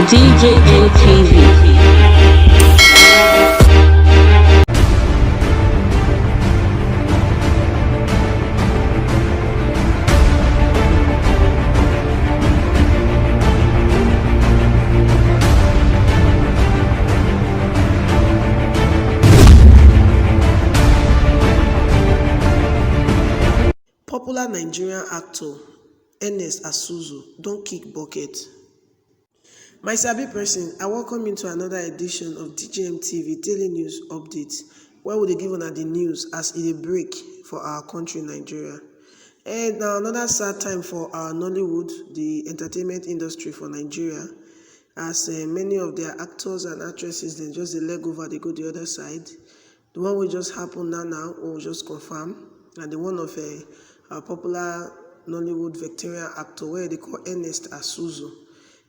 DJM TV. Popular Nigerian actor Ernest Asuzu don kick bucket. My sabi person, I welcome you to another edition of DJM TV daily news updates, where we dey give una the news as e dey break for our country Nigeria. And now another sad time for our Nollywood, the entertainment industry for Nigeria, as many of their actors and actresses dem just dey leg over, dey go the other side. The one wey just happen now, we just confirm, and the one of our popular Nollywood Victorian actor where they call Ernest Asuzu.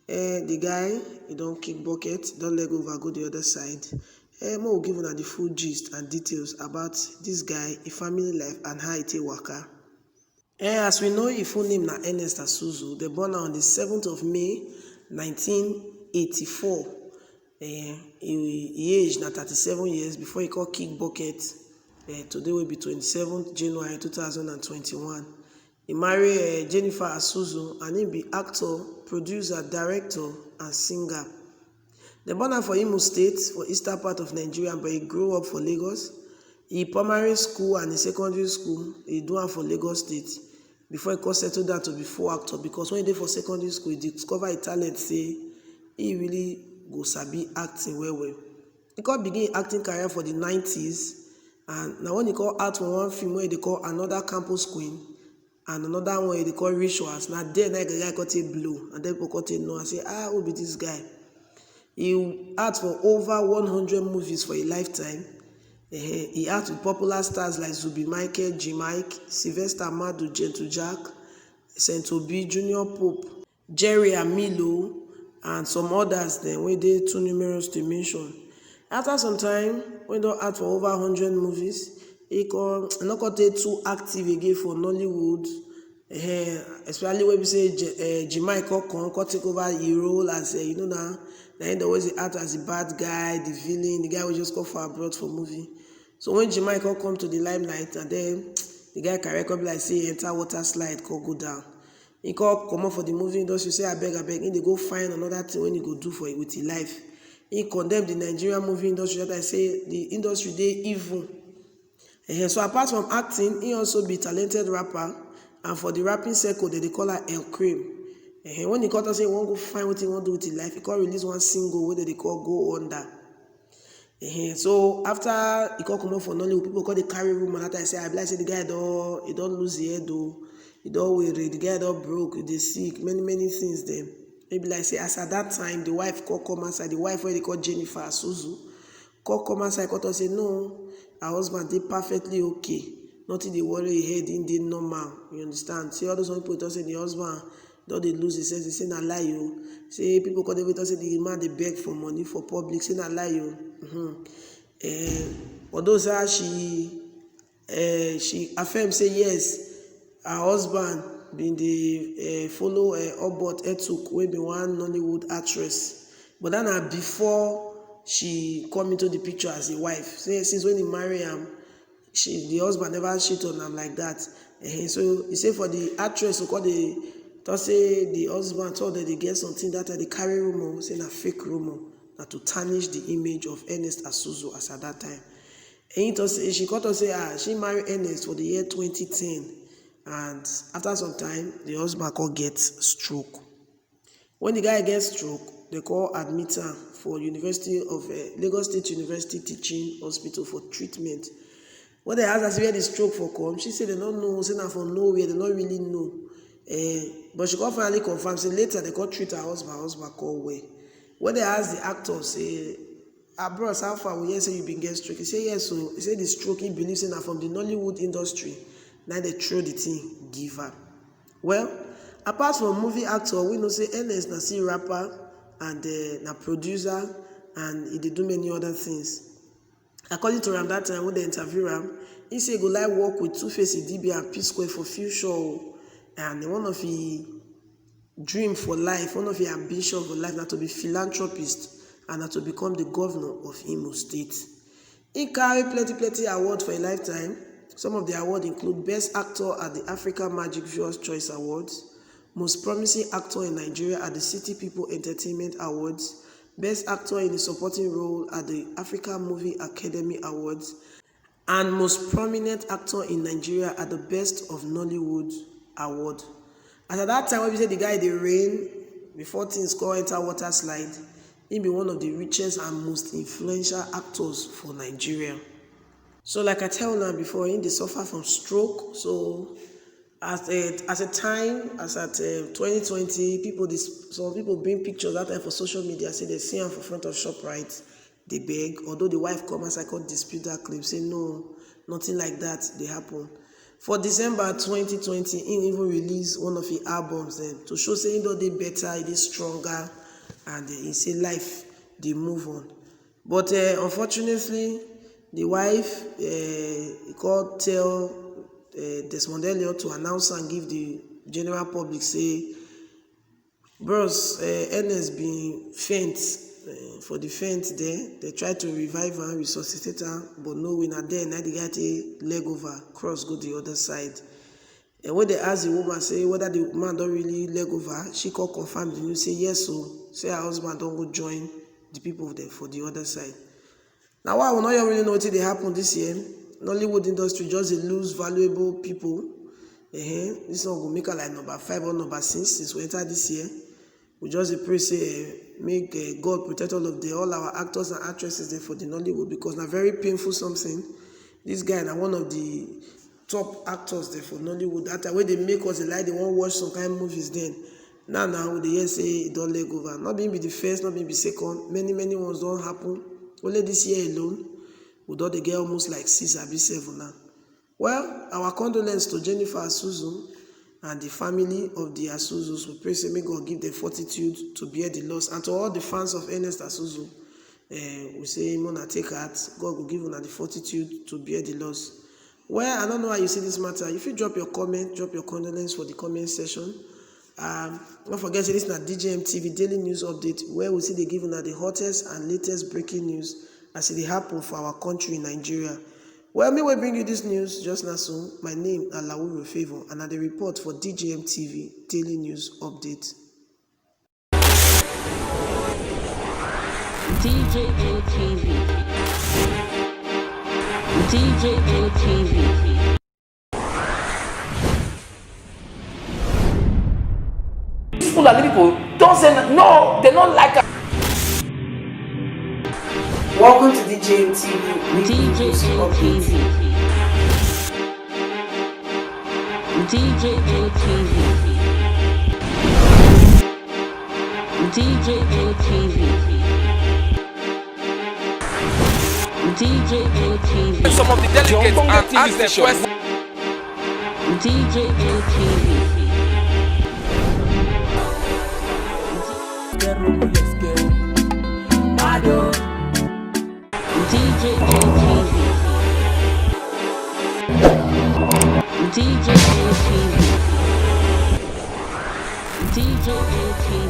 The guy, he don't kick bucket, don't leg over, go the other side. We'll give you the full gist and details about this guy, his family life, and how it waka. As we know, his full name na Ernest Asuzu. They born on the 7th of May, 1984. He aged na 37 years before he called kick bucket. Today will be 27th January 2021. He married Jennifer Asuzu, and he be actor, producer, director, and singer. They born am for Imo State, for eastern part of Nigeria, but he grew up for Lagos. He primary school and his secondary school, he do am for Lagos State before he settled down to be full actor, because when he did for secondary school, he discover his talent, say he really go sabi acting well. He could begin acting career for the 90s, and now when he call out for one film where they call Another Campus Queen, and another one they call Rituals. Now there the guy got a blow, and then people got a no and say, who be this guy? He act for over 100 movies for a lifetime. He act with popular stars like Zubi Michael, G. Mike, Sylvester Madu, Gentle Jack, Saint-Obi, Junior Pope, Jerry Amilo, and some others then where they too numerous to mention. After some time, when they act for over 100 movies, he not got too active again for Nollywood, especially when we say Jamaica can take over the role as now they always act as the bad guy, the villain, the guy who just go for abroad for movie. So when Jamaica come to the limelight, and then the guy can record like say enter water slide, call go down. He call come up for the movie industry, say I beg, he they go find another thing when he go do for it with his life. He condemn the Nigerian movie industry that I say the industry they evil. So apart from acting, he also be talented rapper, and for the rapping circle, they call her El Cream. When he got to say he won't go find what he want to do with his life, he can release one single where they call Go Under. So after he come up for Nollywood, people call the carry rumor that I say I say the guy he don't lose the head though, he don't worry, the guy don't broke, they sick, many things then. Maybe like say as at that time the wife call come outside, the wife where they call Jennifer Asuzu, call come outside, call to say no. Her husband did perfectly okay. Nothing they worry he head in did normal. You understand? See all those people don't say the husband don't they lose his sense. They say na lie you. Say people call them say the man they beg for money for public. Say na lie you. Although she affirm say yes, her husband been the follow Obot Etuk, wey be one Nollywood actress. But then before she come into the picture as a wife. Since when he marry him, the husband never cheat on him like that. So he say for the actress who call say the husband told that they get something that they carry rumor, saying a fake rumor, that to tarnish the image of Ernest Asuzu as at that time. And she got to say she married Ernest for the year 2010, and after some time the husband could get stroke. When the guy gets stroke, they call admit her for University of Lagos State University Teaching Hospital for treatment. When they asked her where the stroke for come, she said they don't know, say na from nowhere, they don't really know. But she got finally confirmed, say later they got treat her husband call way. When they asked the actor, say, bros, how far we hear say you been get stroke? He said yes, so he said the stroke he believes in from the Nollywood industry. Now they throw the thing, give her. Well, apart from movie actor, we know say Ernest na still rapper and na producer, and he did do many other things. According to him that time when they interview him, he say he go like work with Two-Face DB and P Square for future, and one of the dream for life, one of your ambition for life, na to be philanthropist and na to become the governor of Imo State. He carry plenty awards for a lifetime. Some of the awards include Best Actor at the Africa Magic Viewers Choice Awards, Most Promising Actor in Nigeria at the City People Entertainment Awards, Best Actor in a Supporting Role at the Africa Movie Academy Awards, and Most Prominent Actor in Nigeria at the Best of Nollywood Award. And at that time, when we say the guy dey reign, before things go enter water slide, he be one of the richest and most influential actors for Nigeria. So like I tell now before, he dey suffer from stroke. So as at 2020, some people bring pictures that time for social media, say they see him for front of ShopRite, they beg. Although the wife come as I could dispute that claim, say no, nothing like that they happen. For December 2020, he even released one of his albums then to show say he don't dey better, he is stronger, and he say life they move on. But unfortunately, the wife called tell Desmond Elliot to announce and give the general public say, bros, Ernest been faint. For the faint there, they try to revive and resuscitate her, but no winner there. Now they got a leg over, cross go the other side. And when they ask the woman, say whether the man don't really leg over, she call confirm the news, say yes, so say her husband don't go join the people there for the other side. Now why we not really know what they happen this year? Nollywood industry just lose valuable people. This one will make her like number 5 or number 6 since we enter this year. We just pray say make God protect all our actors and actresses there for the Nollywood, because now very painful something. This guy now one of the top actors there for Nollywood. That way they make us like they won't watch some kind of movies then. Now they hear say it don't leg over. Not being be the first, not being be second. Many ones don't happen. Only this year alone, we thought they get almost like 6 or 7 now. Well, our condolences to Jennifer Asuzu and the family of the Asuzus. We pray say may God give them fortitude to bear the loss. And to all the fans of Ernest Asuzu, we say Mona take heart. God will give una the fortitude to bear the loss. Well, I don't know how you see this matter. If you drop your comment, drop your condolence for the comment section. Don't forget this is DJM TV daily news update, where we see they give una the hottest and latest breaking news as it happen for our country in Nigeria. Well, me will bring you this news just now soon. My name is Nollywood Favor, and I the report for DJM TV daily news update. DJM TV. DJM TV. People don't say no, they don't like us. Welcome to DJM TV. DJM TV. DJM TV. DJM TV. DJM TV. Some of the delegates and ask them questions. DJM TV. DJM TV. DJM TV. DJM TV.